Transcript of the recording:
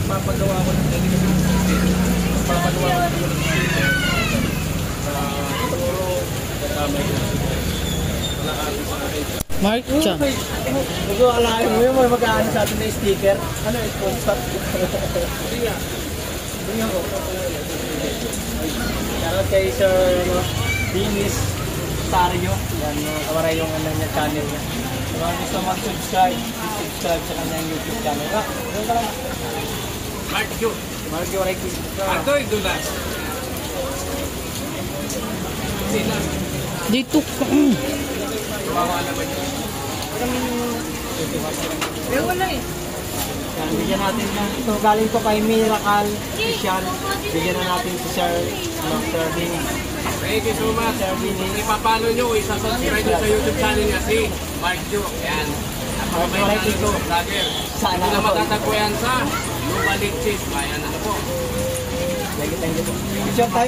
magpapagawa ko ng ganito. Magpapagawa ko ng ganito. Siguro, may wala atin sa akin. Mark Chan. Bago alahin mo yun, may mag-aano sa atin na sticker. Ano, sponsor? Hindi nga. Hindi nga ko. Shoutout kay Sir Dinis Tario. Yan, kawaray yung channel niya. Kung gusto mag-subscribe, subscribe sa kanyang YouTube channel. Doon ka lang. Mark Q. Mark Q, Reiki. Ato yung dulas. Sila. Dito ka. Kawawa naman yun. Pero wala eh. Yan, bigyan natin yan. Ito, galing ko kay Miracle Official. Bigyan na natin si Sir Dini. Thank you so much. Sir Dini. Ipapalo nyo, isa-subscribe nyo sa YouTube channel niya si Mark Q. Yan. Napakabait na ito, vlogger. Sana Ito na ako. matatagpuan sa Lubalichis. Bayan ano po. Thank you. Picture tayo.